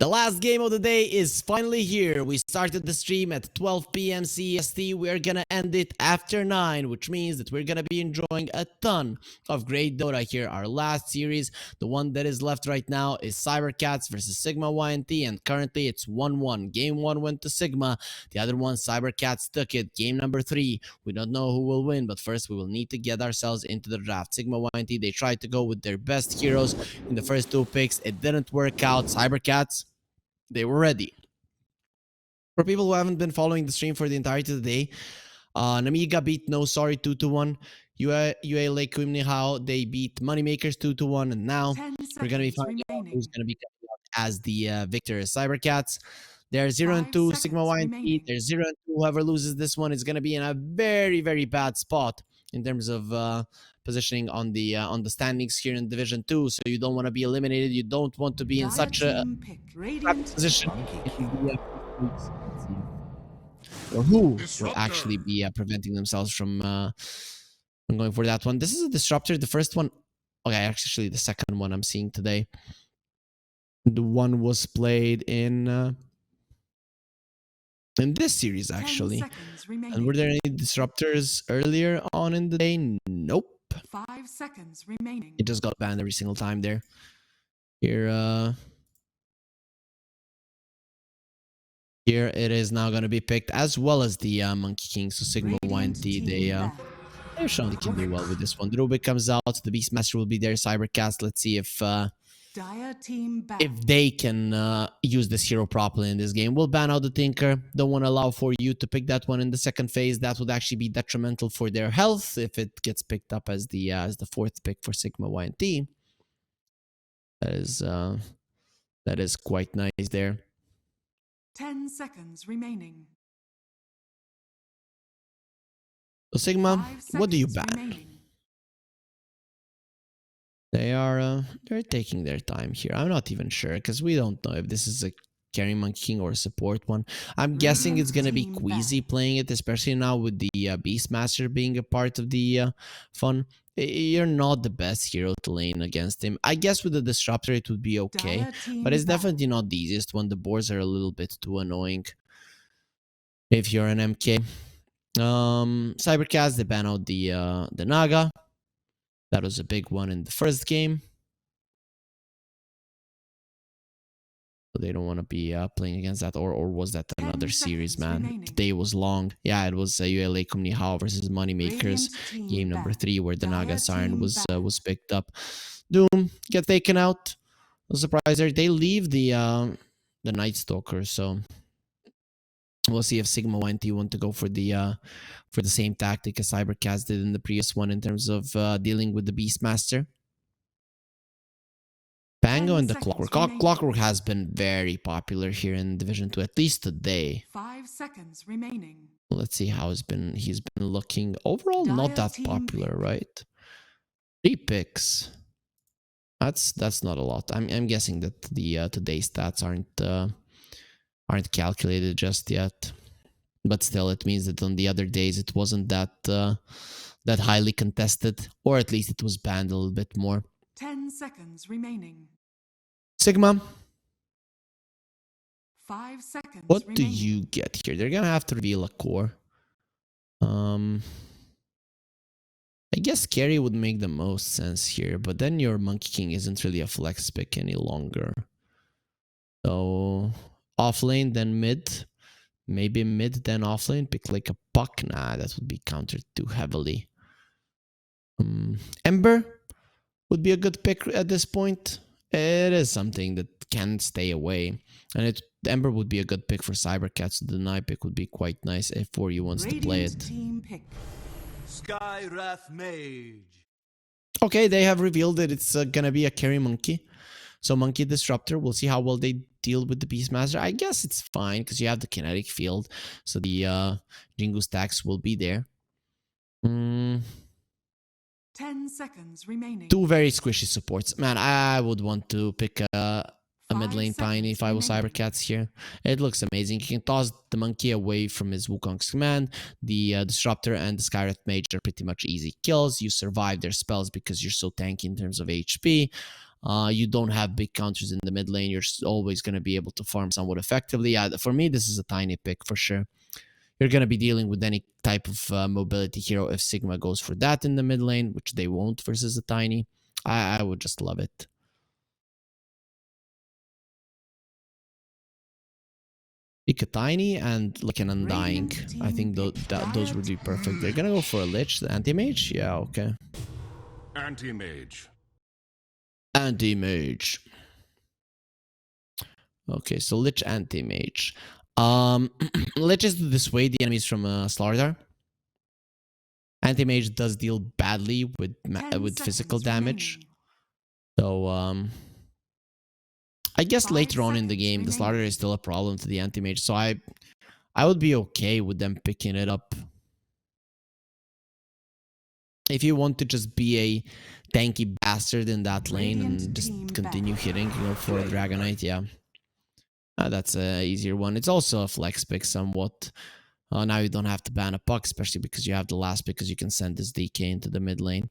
The last game of the day is finally here. We started the stream at 12 p.m. CEST. We're gonna end it after 9, which means that we're gonna be enjoying a ton of great Dota here. Our last series, the one that is left right now, is cybercats versus Sigma.YNT, and currently it's 1-1. Game 1 went to Sigma, the other one, cybercats, took it. Game number 3, we don't know who will win, but first we will need to get ourselves into the draft. Sigma.YNT, they tried to go with their best heroes in the first 2 picks. It didn't work out. Cybercats, they were ready. For people who haven't been following the stream for the entirety of the day, Namiga beat No Sorry 2-1. UA Lake Kumnihao, they beat Moneymakers 2-1, and now we're going to be finding out who's going to be coming out as the victor. Cybercats, they're 0-2. Sigma.YNT, they're 0-2. Whoever loses this one is going to be in a very, very bad spot in terms of positioning on the standings here in Division 2. So you don't want to be eliminated. You don't want to be in such a position. Or who will actually be preventing themselves from going for that one. This is a disruptor. The first one, okay, actually the second one I'm seeing today. The one was played in this series actually. And were there any disruptors earlier on in the day? Nope. 5 seconds remaining. It just got banned every single time there. Here it is now going to be picked, as well as the Monkey King. So Sigma.YNT, they're showing they can do well with this one. The Rubik comes out, the Beastmaster will be there, Cybercast. Let's see if they can use this hero properly in this game. We'll ban out the Tinker. Don't want to allow for you to pick that one in the second phase. That would actually be detrimental for their health if it gets picked up as the 4th pick for Sigma.YNT. That is quite nice there. 10 seconds remaining. So Sigma, what do you ban? Remaining. They're taking their time here. I'm not even sure because we don't know if this is a carry Monkey King or a support one. I'm guessing it's gonna be Queasy playing it, especially now with the Beastmaster being a part of the fun. You're not the best hero to lane against him. I guess with the disruptor it would be okay, but it's definitely not the easiest one. The boards are a little bit too annoying if you're an MK. Cybercats, they ban out the Naga. That was a big one in the first game. So they don't want to be playing against that, or was that another series, man? Remaining. The day was long. Yeah, it was ULA Kumnihao versus Moneymakers, game number 3, where the Naga Siren was picked up. Doom get taken out. No surprise there. They leave the Night Stalker, so we'll see if Sigma.YNT want to go for the same tactic as Cybercats did in the previous one in terms of dealing with the Beastmaster. Pango and the Clockwork. Clockwork has been very popular here in Division 2, at least today. 5 seconds remaining. Let's see how he's been looking. Overall, not that popular, right? 3 picks. That's not a lot. I'm guessing that the today's stats aren't calculated just yet. But still, it means that on the other days it wasn't that highly contested, or at least it was banned a little bit more. 10 seconds remaining. Sigma, 5 seconds what remaining. do you get here? They're gonna have to reveal a core. I guess carry would make the most sense here, but then your Monkey King isn't really a flex pick any longer. So off lane, then mid. Maybe mid, then off lane. Pick like a Puck. Nah, that would be countered too heavily. Ember would be a good pick at this point. It is something that can stay away. And Ember would be a good pick for Cybercats. So the deny pick would be quite nice if 4U wants to play it. Team pick. Skywrath Mage. Okay, they have revealed that it's gonna be a carry Monkey. So Monkey Disruptor. We'll see how well they deal with the Beastmaster. I guess it's fine because you have the kinetic field. So the Jingu stacks will be there. 10 seconds remaining. 2 very squishy supports. Man, I would want to pick a mid lane Tiny if I was Cybercats here. It looks amazing. You can toss the Monkey away from his Wukong's command. The Disruptor and the Skywrath Mage are pretty much easy kills. You survive their spells because you're so tanky in terms of HP. You don't have big counters in the mid lane. You're always going to be able to farm somewhat effectively. For me, this is a tiny pick for sure. You're going to be dealing with any type of mobility hero if Sigma goes for that in the mid lane, which they won't versus a tiny. I would just love it. Pick a tiny and like an undying. I think those would be perfect. They're going to go for a lich, the anti-mage. Yeah, okay. Anti-mage. Anti-mage. Okay, so lich anti-mage. Liches do dissuade the enemies from slaughter. Anti-mage does deal badly with physical damage. So I guess later on in the game, the slaughter is still a problem to the anti-mage. So I would be okay with them picking it up. If you want to just be a tanky bastard in that lane and just continue hitting, you know, for a Dragonite, yeah. That's an easier one. It's also a flex pick somewhat. Now you don't have to ban a puck, especially because you have the last pick, because you can send this DK into the mid lane.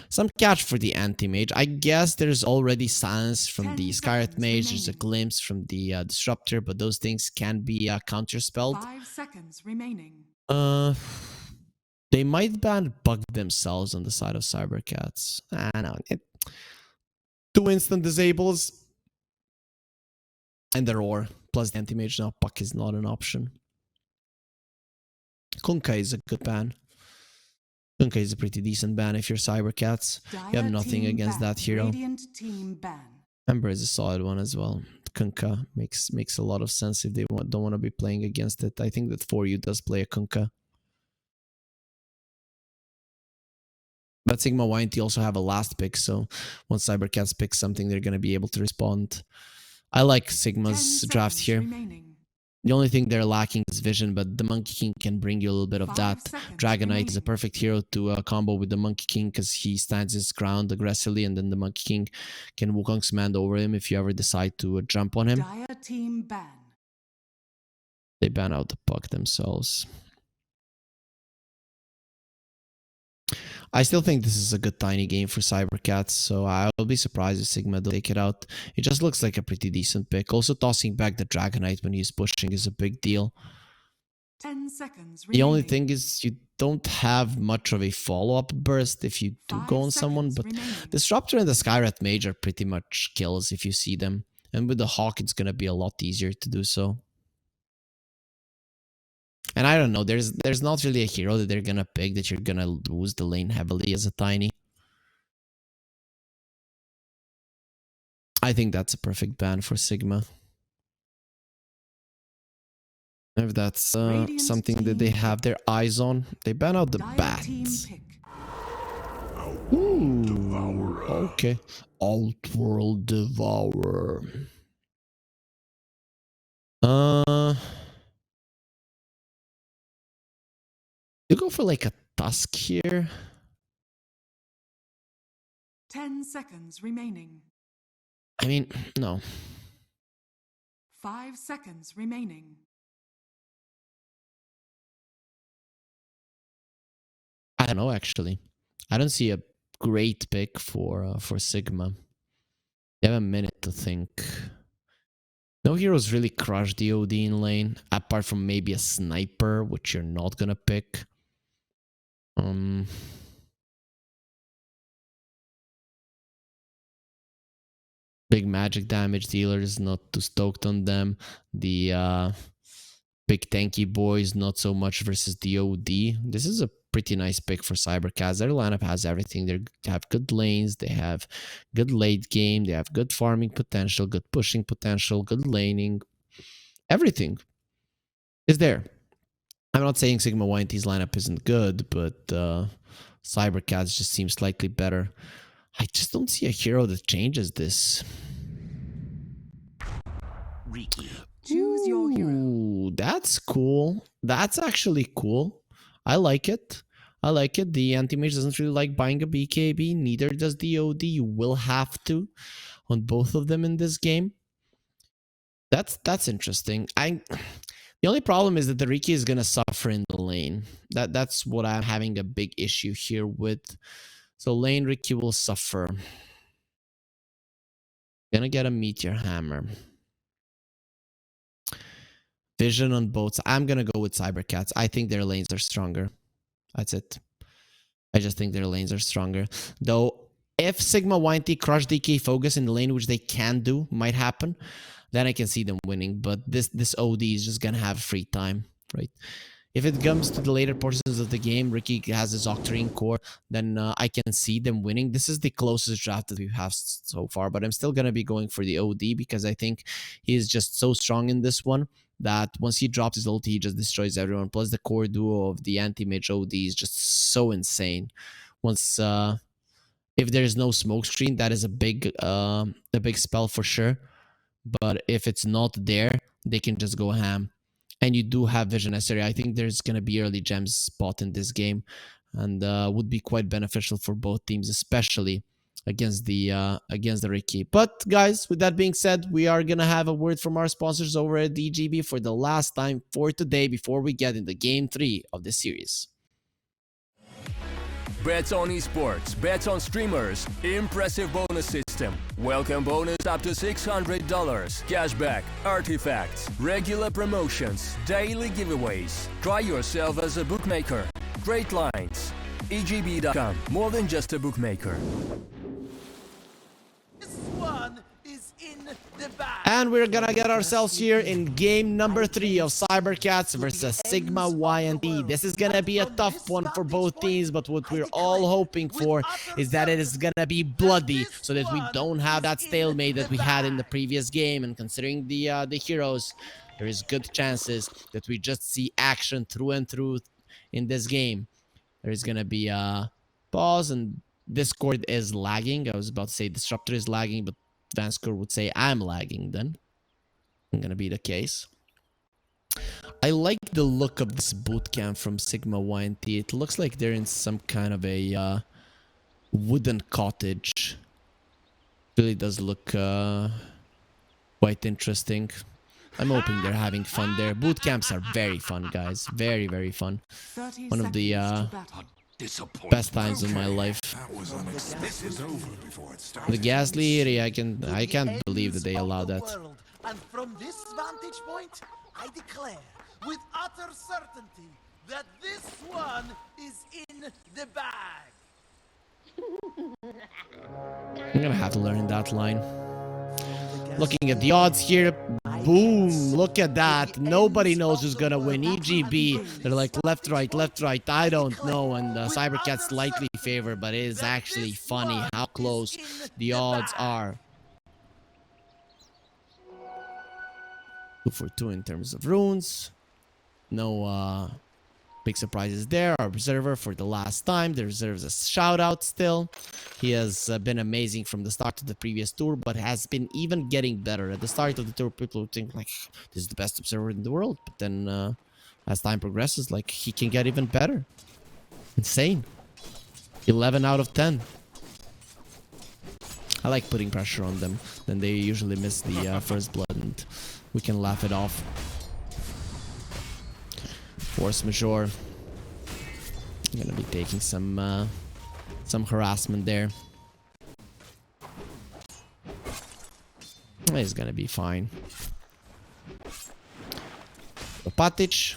Some catch for the anti-mage. I guess there's already silence from the Skyrat mage. There's a glimpse from the disruptor, but those things can be counterspelled. 5 seconds remaining. They might ban bug themselves on the side of cybercats. I know. 2 instant disables. And the roar. Plus the anti-mage now. Puck is not an option. Kunkka is a good ban. Kunkka is a pretty decent ban if you're cybercats. You have nothing against that hero. Ember is a solid one as well. Kunkka makes a lot of sense if they don't want to be playing against it. I think that 4U does play a Kunkka. But Sigma.YNT also have a last pick, so once cybercats pick something, they're going to be able to respond. I like Sigma's draft here. The only thing they're lacking is vision, but the Monkey King can bring you a little bit of that. Dragonite is a perfect hero to combo with the Monkey King because he stands his ground aggressively, and then the Monkey King can Wukong's command over him if you ever decide to jump on him. They ban out the puck themselves. I still think this is a good tiny game for cybercats, so I'll be surprised if Sigma don't take it out. It just looks like a pretty decent pick. Also, tossing back the Dragonite when he's pushing is a big deal. 10 seconds the only thing is you don't have much of a follow-up burst if you do go on someone, but Disruptor and the Skyrat Mage are pretty much kills if you see them. And with the Hawk, it's going to be a lot easier to do so. And I don't know, there's not really a hero that they're gonna pick that you're gonna lose the lane heavily as a tiny. I think that's a perfect ban for Sigma. If that's something that they have their eyes on, they ban out the bats. Ooh, okay. Outworld Devourer. You go for like a Tusk here. 10 seconds remaining. I mean, no. 5 seconds remaining. I don't know, actually. I don't see a great pick for Sigma. You have a minute to think. No heroes really crush the OD in lane, apart from maybe a sniper, which you're not gonna pick. Big magic damage dealers, not too stoked on them. The big tanky boys, not so much versus the OD. This is a pretty nice pick for cybercats. Their lineup has everything. They have good lanes, they have good late game, they have good farming potential, good pushing potential, good laning. Everything is there. I'm not saying Sigma.YNT's lineup isn't good, but cybercats just seems slightly better. I just don't see a hero that changes this. Choose your hero. Ooh, that's cool. That's actually cool. I like it. I like it. The anti-mage doesn't really like buying a BKB. Neither does the OD. You will have to on both of them in this game. That's interesting. The only problem is that the Riki is gonna suffer in the lane. That's what I'm having a big issue here with. So lane Ricky will suffer. Gonna get a meteor hammer. Vision on both. I'm gonna go with cybercats. I think their lanes are stronger. That's it. I just think their lanes are stronger. Though, if Sigma.YNT crush DK focus in the lane, which they can do, might happen, then I can see them winning. But this OD is just gonna have free time, right? If it comes to the later portions of the game, Ricky has his Octarine core, then I can see them winning. This is the closest draft that we have so far, but I'm still going to be going for the OD because I think he is just so strong in this one that once he drops his ulti, he just destroys everyone. Plus the core duo of the anti-mage OD is just so insane. Once, if there's no smoke screen, that is a big spell for sure. But if it's not there, they can just go ham. And you do have vision necessary. I think there's going to be early gems spot in this game and would be quite beneficial for both teams, especially against the Ricky. But guys, with that being said, we are going to have a word from our sponsors over at DGB for the last time for today before we get into game 3 of the series. Bets on esports, bets on streamers, impressive bonus system, welcome bonus up to $600, cashback, artifacts, regular promotions, daily giveaways. Try yourself as a bookmaker. Great lines. EGB.com, more than just a bookmaker. This one is in the bag. And we're gonna get ourselves here in game number 3 of Cybercats versus Sigma.YNT. This is gonna be a tough one for both teams, but what we're all hoping for is that it is gonna be bloody, so that we don't have that stalemate that we had in the previous game. And considering the heroes, there is good chances that we just see action through and through in this game. There is gonna be a pause, and Discord is lagging. I was about to say Disruptor is lagging, but Vanscore would say I'm lagging then. I'm gonna be the case. I like the look of this boot camp from Sigma.YNT. It looks like they're in some kind of a wooden cottage. Really does look quite interesting. I'm hoping they're having fun there. Boot camps are very fun, guys. Very, very fun. 30 One of the seconds to battle. best times of my life. The ghastly area, I can't believe that they allow that. And from this vantage point, I declare with utter certainty that this one is in the bag. I'm gonna have to learn that line. Looking at the odds here, boom, look at that. Nobody knows who's gonna win. EGB, they're like left, right, I don't know. And Cybercats slightly favor, but it is actually funny how close the odds are. 2 for 2 in terms of runes. No big surprises there. Our Observer for the last time deserves a shout out still. He has been amazing from the start of the previous tour, but has been even getting better. At the start of the tour, people would think like this is the best Observer in the world, but then as time progresses, like he can get even better. Insane. 11 out of 10. I like putting pressure on them. Then they usually miss the first blood, and we can laugh it off. Force majeure. I'm gonna be taking some harassment there. He's gonna be fine. Patic.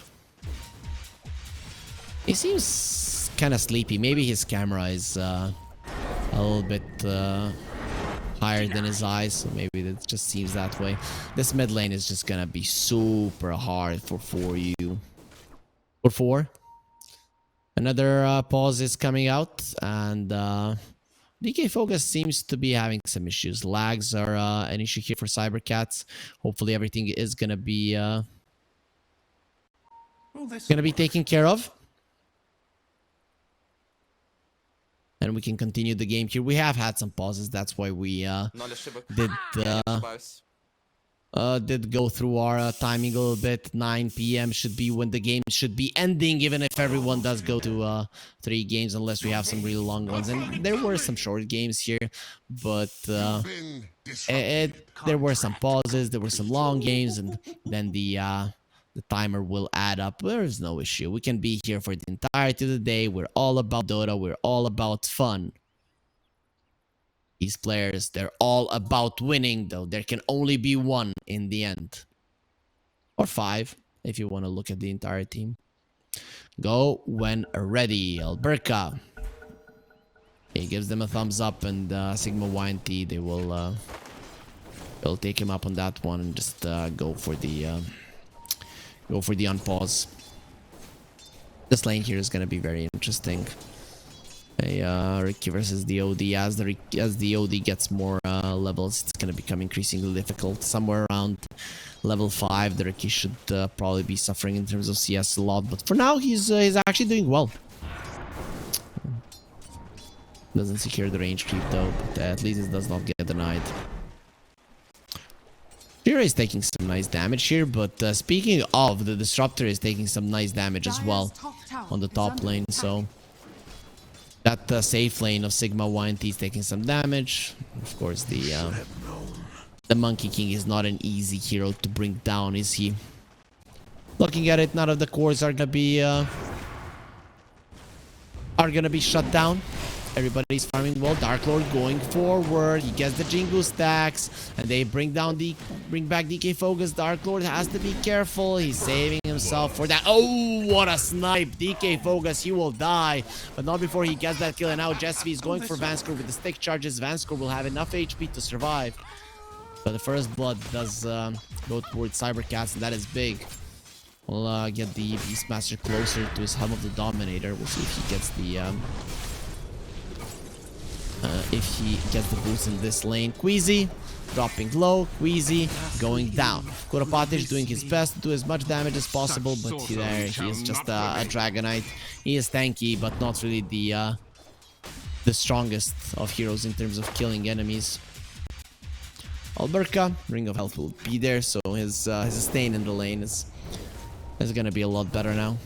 He seems kind of sleepy. Maybe his camera is a little bit higher than his eyes, so maybe it just seems that way. This mid lane is just gonna be super hard for 4U. For 4. Another pause is coming out, and DK Focus seems to be having some issues. Lags are an issue here for Cybercats. Hopefully everything is gonna be taken care of, and we can continue the game here. We have had some pauses. That's why we did go through our timing a little bit. 9 p.m. should be when the game should be ending, even if everyone does go to 3 games, unless we have some really long ones. And there were some short games here, but there were some pauses, there were some long games, and then the timer will add up. There is no issue. We can be here for the entirety of the day. We're all about Dota. We're all about fun. These players, they're all about winning, though. There can only be one in the end. Or 5, if you want to look at the entire team. Go when ready, Alberca. He gives them a thumbs up, and Sigma.YNT, they will they'll take him up on that one and just go for the unpause. This lane here is gonna be very interesting. Ricky versus the OD. As the OD gets more levels, it's gonna become increasingly difficult. Somewhere around level 5, the Ricky should probably be suffering in terms of CS a lot, but for now he's actually doing well. Doesn't secure the range creep though, but at least it does not get denied. Shira is taking some nice damage here, but speaking of, the Disruptor is taking some nice damage as well on the top lane, so that safe lane of Sigma.YNT is taking some damage. Of course, the Monkey King is not an easy hero to bring down, is he? Looking at it, none of the cores are gonna be shut down. Everybody's farming well. Dark Lord going forward. He gets the Jingu stacks, and they bring back DK Focus. Dark Lord has to be careful. He's saving himself for that. Oh, what a snipe! DK Focus, he will die, but not before he gets that kill. And now Jesvi is going for Vanskor with the stick charges. Vanskor will have enough HP to survive, but the first blood does go towards cybercats, and that is big. We'll get the Beastmaster closer to his Helm of the Dominator. We'll see if he gets the boost in this lane. Queasy dropping low. Queasy going down. Kuropatic doing his best to do as much damage as possible, but he is just a Dragonite. He is tanky, but not really the strongest of heroes in terms of killing enemies. Alberca, Ring of Health will be there, so his sustain in the lane is gonna be a lot better now.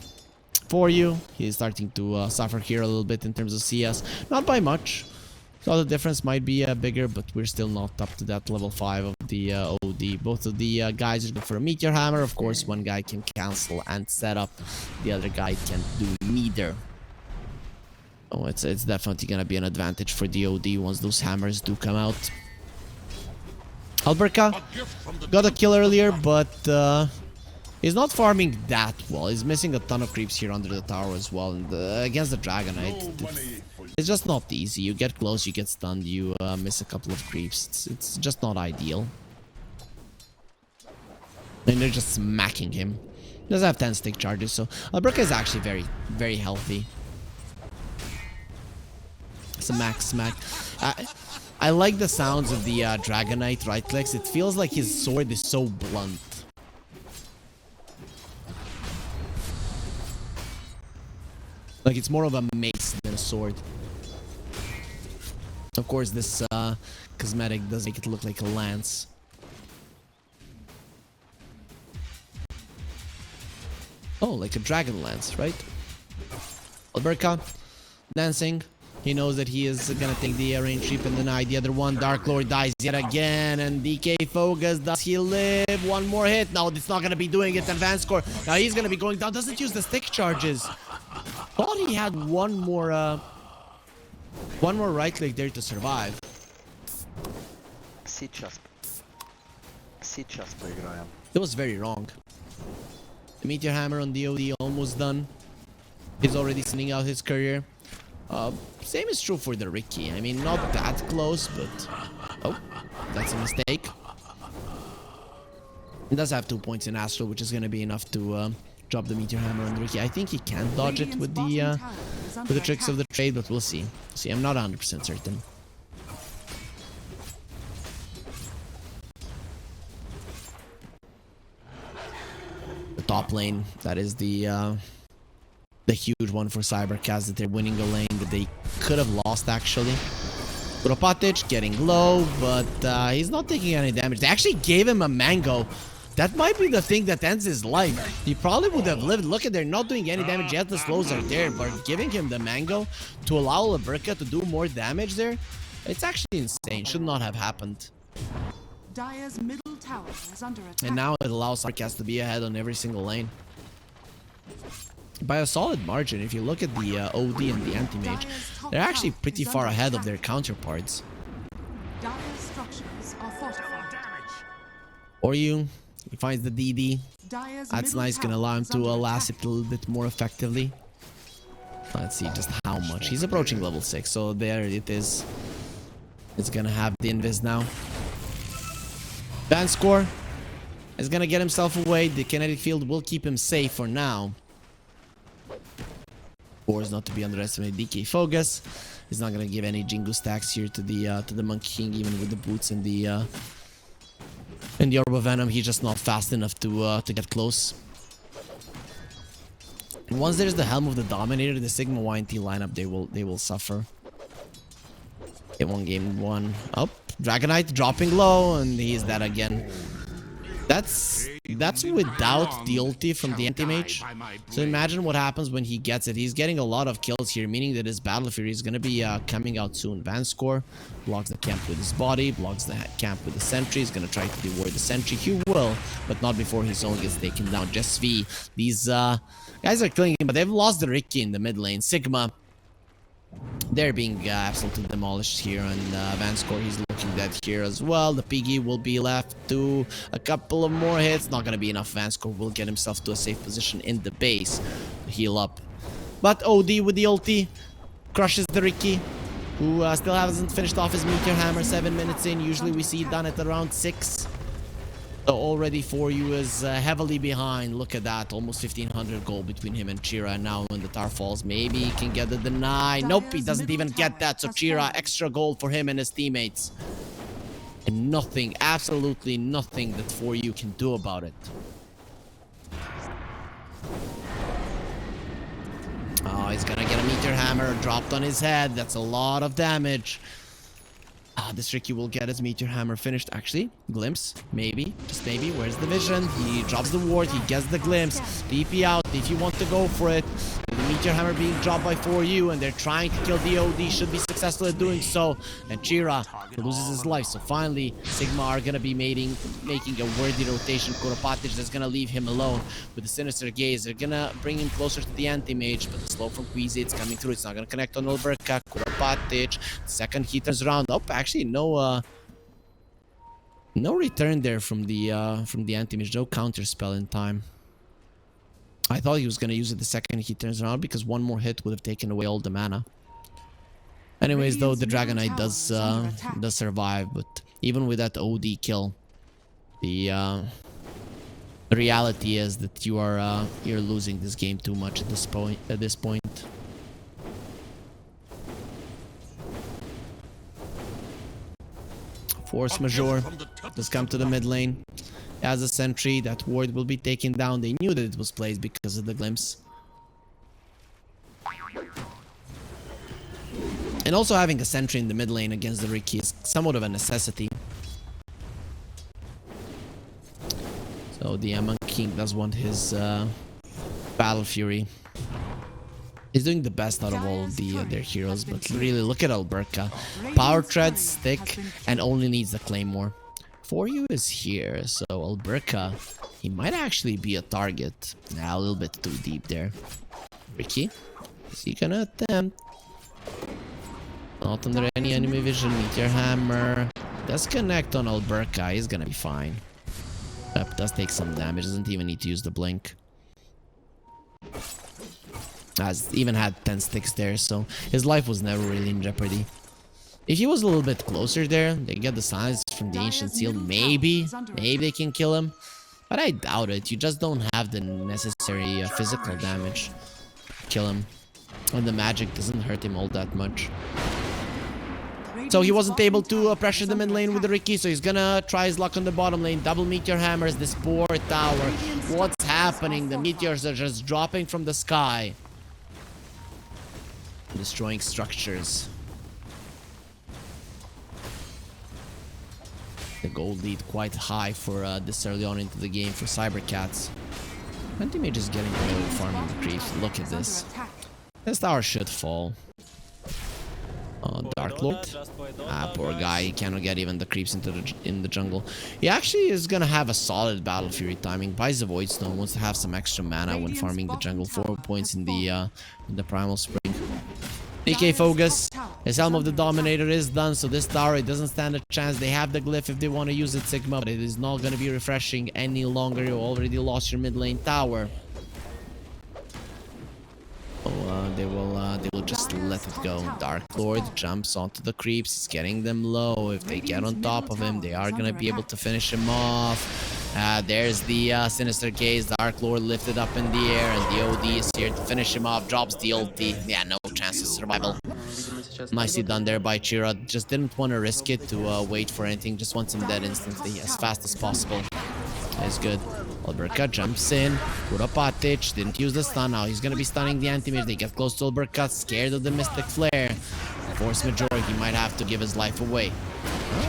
For you, he's starting to suffer here a little bit in terms of CS, not by much. So the difference might be bigger, but we're still not up to that level 5 of the OD. Both of the guys are going for a Meteor Hammer. Of course, one guy can cancel and set up. The other guy can't do neither. Oh, it's definitely going to be an advantage for the OD once those hammers do come out. Alberca got a kill earlier, but he's not farming that well. He's missing a ton of creeps here under the tower as well. And against the Dragonite, it's just not easy. You get close, you get stunned, you miss a couple of creeps. It's just not ideal. And they're just smacking him. He doesn't have 10 stick charges, so Alberca is actually very, very healthy. It's a max smack. I like the sounds of the Dragonite right clicks. It feels like his sword is so blunt. Like it's more of a mace than a sword. Of course, this cosmetic does make it look like a lance. Oh, like a dragon lance, right? Alberca dancing. He knows that he is gonna take the range creep and deny the other one. Dark Lord dies yet again, and DK Focus, does he live? One more hit. No, it's not gonna be doing it. And Vanskor, now he's gonna be going down. Doesn't use the stick charges. Thought he had one more right click there to survive. It was very wrong. The Meteor Hammer on DOD almost done. He's already sending out his career. Same is true for the Ricky. I mean, not that close, but... Oh, that's a mistake. He does have 2 points in Astral, which is going to be enough to drop the Meteor Hammer on the Ricky. I think he can dodge it with the tricks of the trade, but we'll see. See, I'm not 100% certain. The top lane, that is the huge one for cybercats, that they're winning a lane that they could have lost actually. Kuropatic getting low, but he's not taking any damage. They actually gave him a mango. That might be the thing that ends his life. He probably would have lived. Look at, they're not doing any damage yet. The slows are there, but giving him the mango to allow Alberca to do more damage there, it's actually insane. Should not have happened. Dire's middle tower is under attack. And now it allows cybercats to be ahead on every single lane. By a solid margin. If you look at the OD and the anti-mage, they're actually pretty far ahead of their counterparts. For you, he finds the DD. Dire's That's middle nice, gonna tower allow him is to under last attack. it a little bit more effectively. Let's see just how much. He's approaching level 6, so there it is. It's gonna have the invis now. Van score is gonna get himself away. The kinetic field will keep him safe for now. Or is not to be underestimated. DK Focus is not gonna give any Jingu stacks here to the Monkey King, even with the boots and the Orb of Venom. He's just not fast enough to get close. And once there's the Helm of the Dominator, the Sigma.YNT lineup, they will suffer. Hit one game one. Up. Dragonite dropping low, and he's dead again. That's without the ulti from the anti-mage. So imagine what happens when he gets it. He's getting a lot of kills here, meaning that his Battle Fury is going to be coming out soon. Van score blocks the camp with his body, blocks the camp with the sentry. He's going to try to devoid the sentry. He will, but not before his own gets taken down. Just V. These guys are killing him, but they've lost the Ricky in the mid lane. Sigma, they're being absolutely demolished here, and Van score, he's looking dead here as well. The Piggy will be left to a couple of more hits. Not gonna be enough. Van score will get himself to a safe position in the base to heal up. But OD with the ulti crushes the Ricky, who still hasn't finished off his Meteor Hammer. 7 minutes in. Usually we see it done at around 6. So already For You is heavily behind. Look at that, almost 1500 gold between him and Chira. And now when the tower falls, maybe he can get the deny. Nope, he doesn't even get that. So Chira, extra gold for him and his teammates. And nothing, absolutely nothing that For You can do about it. Oh, he's gonna get a Meteor Hammer dropped on his head. That's a lot of damage. This Ricky will get his Meteor Hammer finished. Actually, glimpse, maybe, just maybe. Where's the vision? He drops the ward, he gets the glimpse. DP out if you want to go for it. The Meteor Hammer being dropped by For You, and they're trying to kill the OD. Should be successful at doing so. And Chira loses his life. So finally, Sigma are gonna be making a worthy rotation. Kuropatic is gonna leave him alone with the Sinister Gaze. They're gonna bring him closer to the anti-mage, but the slow from Queasy, it's coming through. It's not gonna connect on Olberka. Kuropatic, second he turns around. Oh, actually no return there from the anti-mage. No counter spell in time. I thought he was gonna use it the second he turns around, because one more hit would have taken away all the mana. Anyways, though, the Dragonite does survive, but even with that OD kill, the reality is that you're losing this game too much at this point. Force Majeure does come to the mid lane. As a sentry, that ward will be taken down. They knew that it was placed because of the glimpse. And also having a sentry in the mid lane against the Ricky is somewhat of a necessity. So the Monkey King does want his Battle Fury. He's doing the best out of all of their heroes, but really look at Alberca. Power Treads, thick, and only needs the Claymore. For You is here, so Alberca, he might actually be a target. Nah, a little bit too deep there. Ricky, is he gonna attempt? Not under any enemy vision. Meteor Hammer does connect on Alberca. He's gonna be fine. Yep, does take some damage. Doesn't even need to use the blink. Has even had 10 sticks there, so his life was never really in jeopardy. If he was a little bit closer there, they get the signs from the Ancient Seal. Maybe they can kill him, but I doubt it. You just don't have the necessary physical damage to kill him, and the magic doesn't hurt him all that much. So he wasn't able to pressure the mid lane with the Ricky, so he's gonna try his luck on the bottom lane. Double Meteor Hammers, this poor tower. What's happening? The meteors are just dropping from the sky, destroying structures. The gold lead quite high for this early on into the game for cybercats. Anti-mage is getting away with farming the creeps. Look at this. This tower should fall. Dark Lord. Poor guy. He cannot get even the creeps in the jungle. He actually is gonna have a solid Battle Fury timing. Buys the Void Stone. Wants to have some extra mana when farming the jungle. 4 points in the Primal Spring. DK Focus His Helm of the Dominator is done, so this tower, it doesn't stand a chance. They have the glyph if they want to use it, Sigma, but it is not going to be refreshing any longer. You already lost your mid lane tower. They will just let it go. Dark Lord jumps onto the creeps. He's getting them low. If they get on top of him, they are going to be able to finish him off. There's the Sinister Gaze. Dark Lord lifted up in the air, and the OD is here to finish him off. Drops the ulti. Yeah, no chance of survival. Nicely done there by Chira. Just didn't want to risk it to wait for anything. Just wants him dead instantly, as fast as possible. That's good. Alberka jumps in. Kuropatic didn't use the stun. Now he's going to be stunning the anti-mage. They get close to Alberka, scared of the Mystic Flare. Force Major, he might have to give his life away.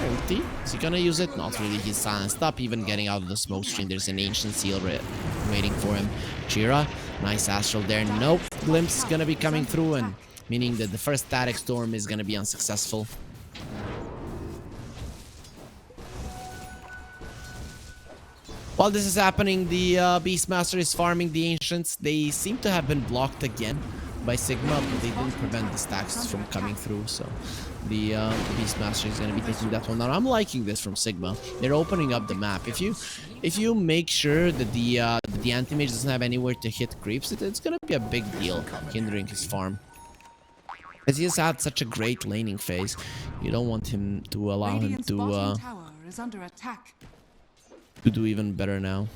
Ulti. Is he going to use it? Not really. He's silenced up. Even getting out of the smoke screen. There's an Ancient Seal waiting for him. Chira, nice Astral there. Nope. Glimpse is going to be coming through, and meaning that the first Static Storm is going to be unsuccessful. While this is happening, the Beastmaster is farming the Ancients. They seem to have been blocked again by Sigma, but they didn't prevent the stacks from coming through, so the Beastmaster is going to be taking that one down. I'm liking this from Sigma. They're opening up the map. If you make sure that the anti-mage doesn't have anywhere to hit creeps, it's going to be a big deal, hindering his farm. As he has had such a great laning phase, you don't want him to allow him to do even better now.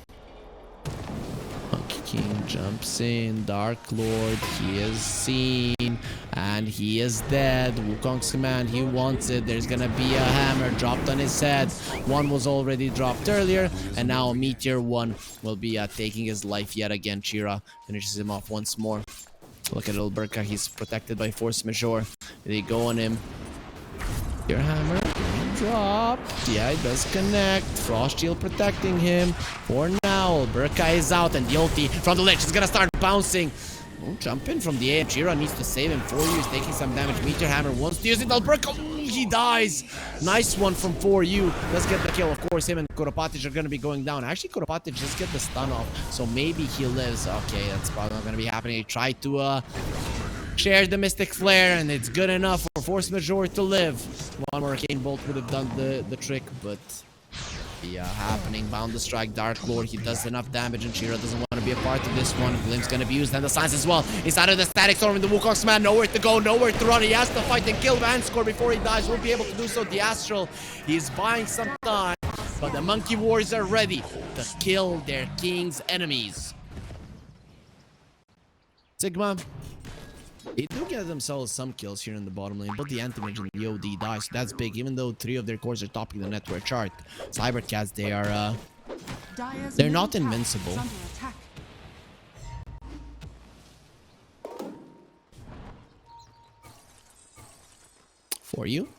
Monkey King jumps in. Dark Lord, he is seen, and he is dead. Wukong's command, he wants it. There's gonna be a hammer dropped on his head. One was already dropped earlier, and now a Meteor one will be taking his life yet again. Chira finishes him off once more. Look at Alberka, he's protected by Force Majeure. They go on him. Your hammer drop. Yeah, it does connect. Frost Shield protecting him for now. Alberka is out, and the ulti from the ledge is gonna start bouncing. Oh, jump in from the air. Chira needs to save him for you. He's taking some damage. Meteor Hammer wants to use it. Alberka, he dies. Nice one from 4U. Let's get the kill. Of course, him and Kuropatic are gonna be going down. Actually, Kuropatic just get the stun off, so maybe he lives. Okay, that's probably not gonna be happening. He tried to share the Mystic Flare, and it's good enough for Force Majeure to live. One more Arcane Bolt would have done the trick, but happening. Bound to strike Dark Lord. He does enough damage, and Chira doesn't want to be a part of this one. Glimpse gonna be used, and the Silence as well. He's out of the Static Storm, and the Wukong's man nowhere to go, nowhere to run. He has to fight and kill Vanscore before he dies. Won't be able to do so. The Astral, he's buying some time, but the Monkey Warriors are ready to kill their king's enemies. Sigma, they do get themselves some kills here in the bottom lane, but the anti-mage and the OD dies, so that's big. Even though 3 of their cores are topping the network chart, cybercats, they're not invincible. For you,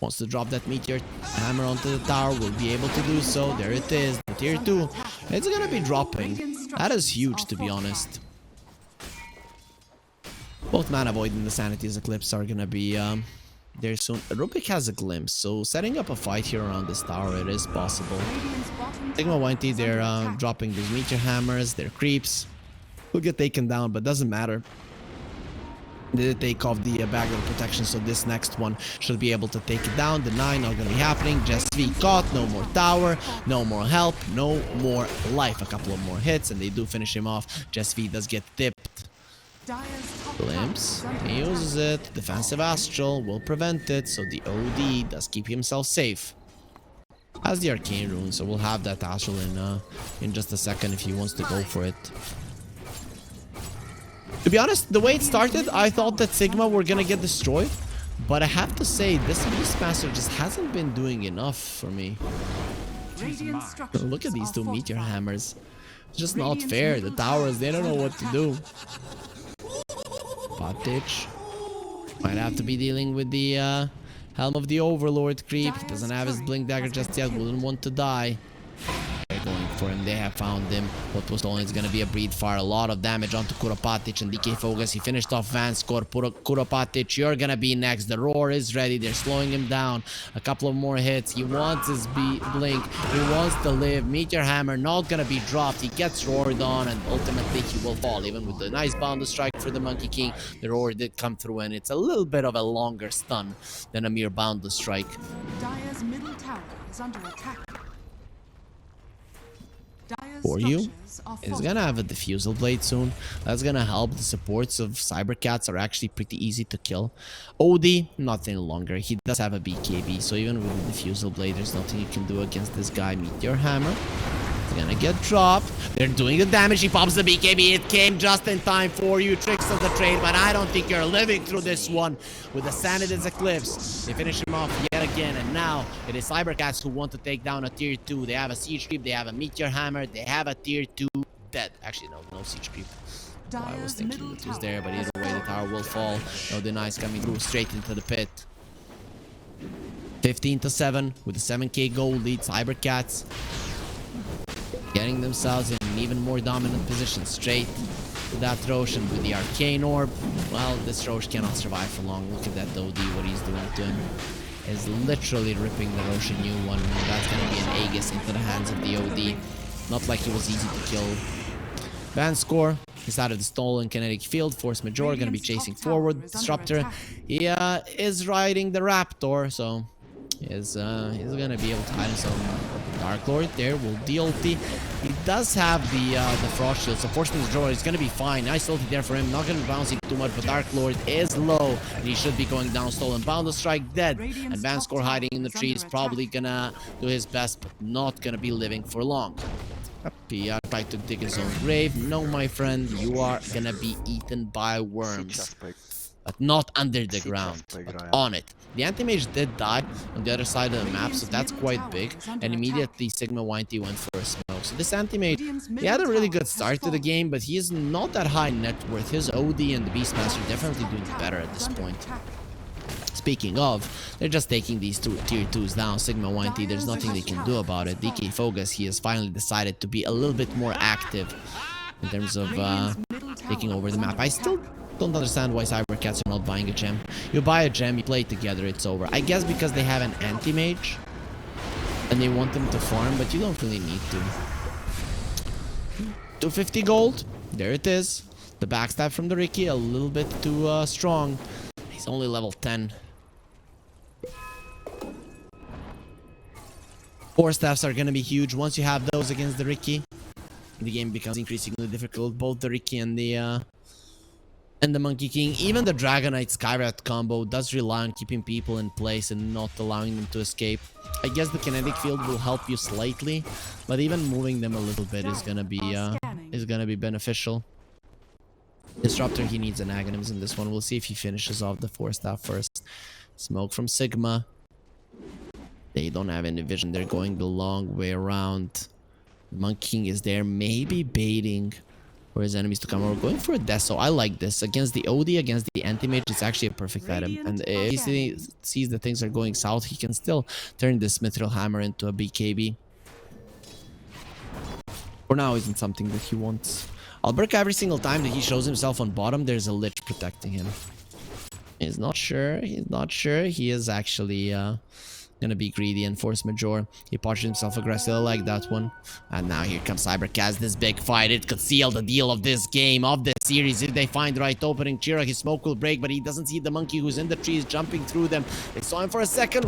wants to drop that Meteor Hammer onto the tower, will be able to do so. There it is, the tier 2. It's gonna be dropping. That is huge, to be honest. Both Mana Void and the Sanity's Eclipse are gonna be there soon. Rubik has a glimpse, so setting up a fight here around this tower, it is possible. Sigma.YNT, they're dropping these Meteor Hammers, their creeps. Will get taken down, but doesn't matter. They did take off the bag of protection, so this next one should be able to take it down. The 9 not gonna be happening. Just V caught, no more tower, no more help, no more life. A couple of more hits, and they do finish him off. Just V does get tipped. Glimpse, he uses it. Defensive Astral will prevent it, so the OD does keep himself safe. Has the Arcane Rune, so we'll have that Astral in just a second if he wants to go for it. To be honest, the way it started, I thought that Sigma were gonna get destroyed, but I have to say, this Beastmaster just hasn't been doing enough for me. Look at these 2 Meteor Hammers. It's just not fair. The towers, they don't know what to do. Pottage might have to be dealing with the Helm of the Overlord creep. He doesn't have his Blink Dagger just yet. Wouldn't want to die. They're going for him. They have found him. What was stolen is gonna be a breed fire. A lot of damage onto Kuropatic and DK Focus. He finished off Vanskor. Kuropatic, you're gonna be next. The roar is ready. They're slowing him down. A couple of more hits. He wants his blink. He wants to live. Meteor Hammer not gonna be dropped. He gets roared on and ultimately he will fall. Even with the nice boundless strike for the Monkey King, the roar did come through and it's a little bit of a longer stun than a mere boundless strike. Dire's middle tower is under attack. Dire's For you structures are is gonna have a diffusal blade soon. That's gonna help. The supports of cybercats are actually pretty easy to kill. OD, nothing longer. He does have a BKB, so even with the diffusal blade, there's nothing you can do against this guy. Meteor Hammer. It's gonna get dropped. They're doing the damage. He pops the BKB. It came just in time for you. Tricks of the trade, but I don't think you're living through this one. With the Sanit's Eclipse, they finish him off yet again, and now it is cybercats who want to take down a tier 2. They have a siege creep. They have a Meteor Hammer. They have a tier 2 dead. Actually, no siege creep. Well, I was thinking it was there, but either way, the tower will fall. No denies coming through straight into the pit. 15-7 with the 7k gold lead. Cybercats getting themselves in an even more dominant position. Straight to that Roshan with the Arcane Orb. Well, this Rosh cannot survive for long. Look at that OD, what he's doing to him. Is literally ripping the Roshan new one. That's going to be an Aegis into the hands of the OD. Not like it was easy to kill. Vanskor is out of the stolen kinetic field. Force Major going to be chasing forward. Disruptor, he is riding the Raptor, so he's going to be able to hide himself. Dark Lord there will de-ulti. He does have the Frost Shield, so Force Major is going to be fine. Nice ulti there for him. Not going to be bouncing too much, but Dark Lord is low. And he should be going down. Stolen Boundless Strike dead. And Vanskor hiding in the trees. Probably going to do his best, but not going to be living for long. He tried to dig his own grave. No, my friend, you are going to be eaten by worms. But not under the ground, but on it. The anti-mage did die on the other side of the map, so that's quite big. And immediately Sigma.YNT went for a smoke. So this anti-mage, he had a really good start to the game, but he is not that high net worth. His OD and the Beastmaster definitely doing better at this point. Speaking of, they're just taking these two tier 2s down. Sigma.YNT, there's nothing they can do about it. DK Focus, he has finally decided to be a little bit more active in terms of taking over the map. I still don't understand why cybercats are not buying a gem. You buy a gem, you play together, it's over. I guess because they have an anti-mage and they want them to farm, but you don't really need to. 250 gold, there it is. The backstab from the Ricky, a little bit too strong. He's only level 10. 4 staffs are gonna be huge. Once you have those against the Ricky, the game becomes increasingly difficult. Both the Ricky and the Monkey King, even the Dragonite Skyrat combo does rely on keeping people in place and not allowing them to escape. I guess the kinetic field will help you slightly, but even moving them a little bit is gonna be beneficial. Disruptor, he needs an Aghanims in this one. We'll see if he finishes off the 4 staff first. Smoke from Sigma. They don't have any vision. They're going the long way around. Monkey King is there, maybe baiting for his enemies to come over, going for a death. So I like this against the OD, against the anti-mage. It's actually a perfect item, and if he sees that things are going south, he can still turn this Mithril Hammer into a BKB. For now, isn't something that he wants. Alberca, every single time that he shows himself on bottom, there's a Lich protecting him. He's not sure. He is actually gonna be greedy and Force Major. He postured himself aggressive. I like that one. And now here comes cybercats. This big fight, it could seal the deal of this game, of this series. If they find the right opening, Chira, his smoke will break, but he doesn't see the monkey who's in the trees jumping through them. They saw him for a second.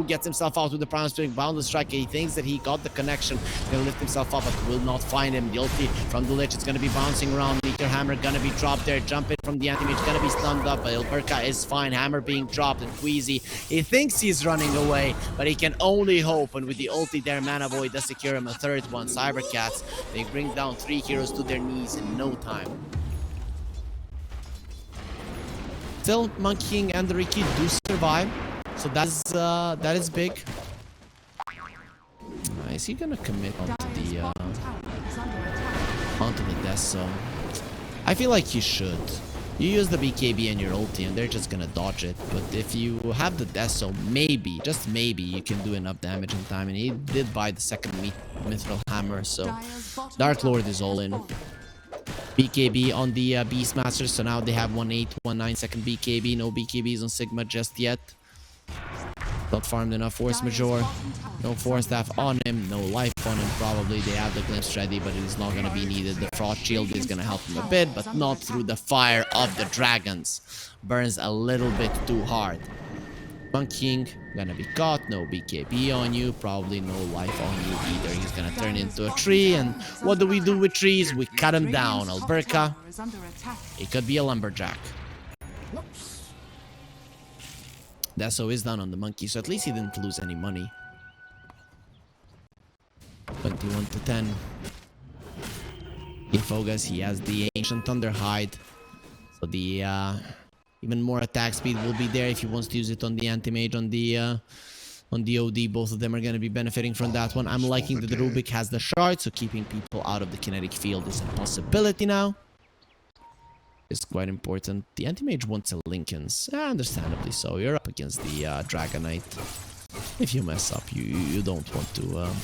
Gets himself out with the Prime Spirit Boundless Strike. He thinks that he got the connection. Gonna lift himself up, but will not find him. The ulti from the Lich, it's gonna be bouncing around. Meteor Hammer gonna be dropped there. Jumping from the anti-mage, gonna be stunned up. But Alberca is fine. Hammer being dropped, and Queasy, he thinks he's running away, but he can only hope. And with the ulti there, Mana Void does secure him a third one. Cybercats, they bring down 3 heroes to their knees in no time. Still, Monkey King and the Ricky do survive, so that is big. Is he gonna commit onto the death zone? I feel like he should. You use the BKB and your ulti and they're just gonna dodge it. But if you have the Deso, maybe, just maybe, you can do enough damage in time. And he did buy the second Mithril Hammer, so Dire's bottom Dark Lord tower is all has in. fallen. BKB on the Beastmaster, so now they have 1/8, 1/9 second BKB. No BKBs on Sigma just yet. Not farmed enough Force Majeure. No Force Staff on him, no life on him probably. They have the Glimpse ready, but it is not going to be needed. The Frost Shield is going to help him a bit, but not through the fire of the dragons. Burns a little bit too hard. Monkey King gonna be caught, no BKB on you, probably no life on you either. He's gonna turn into a tree, and what do we do with trees? We cut him down. Alberca, Is under attack. he could be a lumberjack. Deso is down on the monkey, so at least he didn't lose any money. 21 to 10. In focus, he has the Ancient Thunderhide, so the even more attack speed will be there if he wants to use it on the Anti-Mage, on the OD. Both of them are going to be benefiting from that one. I'm liking that the Rubik has the shard, so keeping people out of the kinetic field is a possibility now. It's quite important. The Anti-Mage wants a Linken's, understandably so. You're up against the Dragonite. If you mess up, you don't want to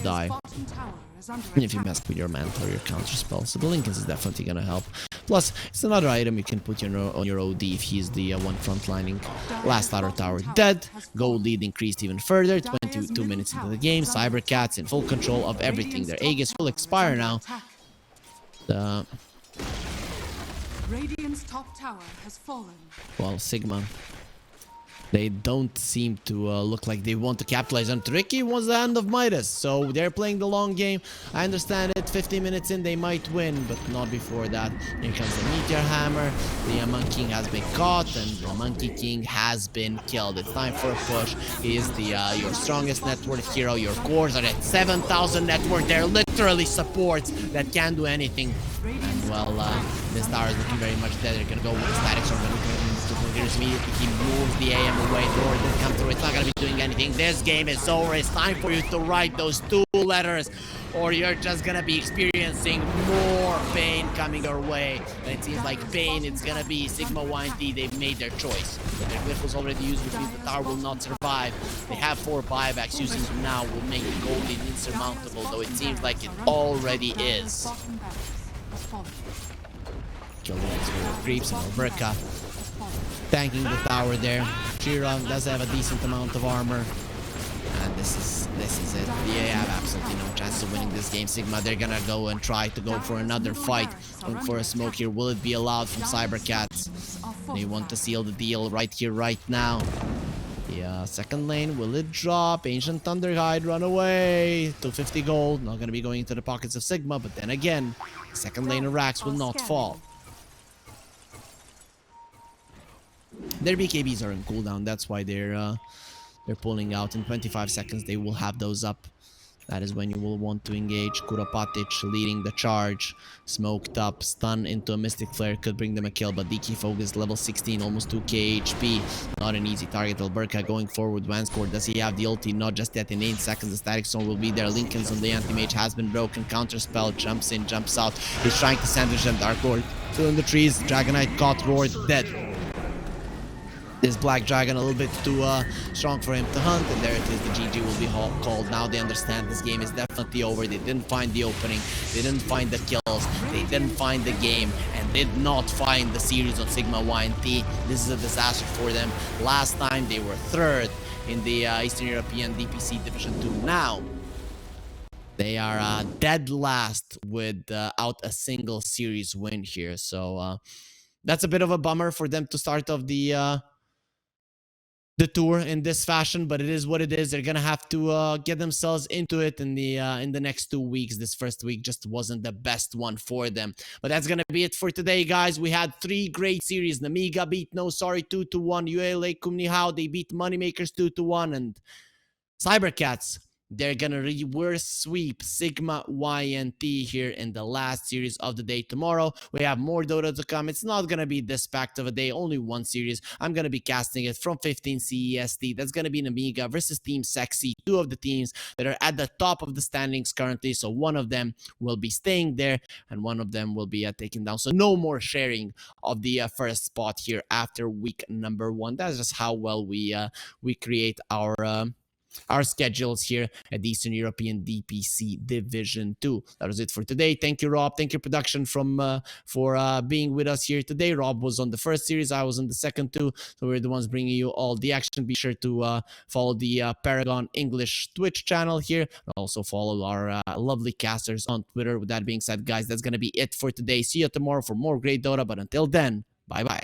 die. Bottom tower is under And if you attack. mess with your mantle or your counter spell, so the Linken's is definitely gonna help. Plus, it's another item you can put on your OD if he's the one frontlining. Last outer tower dead. Gold lead increased even further. 22 minutes into the game. Cybercats in full control of everything. Their Aegis will expire now. The Radiant's top tower has fallen. well, Sigma, they don't seem to look like they want to capitalize on Tricky. Was the hand of Midas, so they're playing the long game. I understand it. 50 minutes in, they might win, but not before that. Here comes the Meteor Hammer. The Monkey King has been caught, and the Monkey King has been killed. It's time for a push. He is the your strongest net worth hero. Your cores are at 7,000 net worth. They're literally supports that can't do anything. And well, this tower is looking very much dead. They're gonna go with the static storm. Immediately he moves the AM away. Lord didn't come through. It's not gonna be doing anything. This game is over. It's time for you to write those 2 letters, or you're just gonna be experiencing more pain coming your way. And it seems like pain, it's gonna be Sigma.YNT. They've made their choice. Their glyph was already used, which means the tower will not survive. They have 4 buybacks. Using them now will make the gold lead insurmountable, though it seems like it already is. Bottom barracks has fallen. Kill the next with creeps and Alberca. Tanking the tower there. Shira does have a decent amount of armor. And this is it. They have absolutely no chance of winning this game. Sigma, they're gonna go and try to go for another fight. Going for a smoke here. Will it be allowed from Cybercats? They want to seal the deal right here, right now. The second lane, will it drop? Ancient Thunderhide, run away. 250 gold. Not gonna be going into the pockets of Sigma, but then again, second lane of Rax will not fall. Their BKBs are in cooldown, that's why they're pulling out. In 25 seconds they will have those up. That is when you will want to engage. Kuropatic leading the charge. Smoked up, stun into a Mystic Flare could bring them a kill, but DK Focus level 16, almost 2k HP. Not an easy target. Alberca going forward. Vanscore, does he have the ulti? Not just yet. In 8 seconds the Static Storm will be there. Linken's on the Anti-Mage has been broken. Counter spell, jumps in, jumps out. He's trying to sandwich them. Dark Lord still in the trees. Dragonite caught, roared, dead. This Black Dragon a little bit too strong for him to hunt, and there it is. The GG will be called. Now they understand this game is definitely over. They didn't find the opening, they didn't find the kills, they didn't find the game, and did not find the series on Sigma.YNT. This is a disaster for them. Last time they were 3rd in the Eastern European DPC Division 2. Now they are dead last without a single series win here. So that's a bit of a bummer for them to start off the tour in this fashion, but it is what it is. They're gonna have to get themselves into it in the next 2 weeks. This first week just wasn't the best one for them. But that's gonna be it for today, guys. We had 3 great series. Namiga beat No Sorry 2-1. ULA Kumni How, they beat Moneymakers 2-1, and Cybercats, they're gonna reverse sweep Sigma.YNT here in the last series of the day tomorrow. We have more Dota to come. It's not gonna be this packed of a day, only one series. I'm gonna be casting it from 15 CEST. That's gonna be an Amiga versus Team Sexy, two of the teams that are at the top of the standings currently. So one of them will be staying there, and one of them will be taken down. So no more sharing of the first spot here after week number 1. That's just how well we create our schedules here at the Eastern European DPC Division 2. That was it for today. Thank you, Rob. Thank you, production, for being with us here today. Rob was on the first series. I was on the second two. So we're the ones bringing you all the action. Be sure to follow the Paragon English Twitch channel here. Also follow our lovely casters on Twitter. With that being said, guys, that's going to be it for today. See you tomorrow for more great Dota. But until then, bye-bye.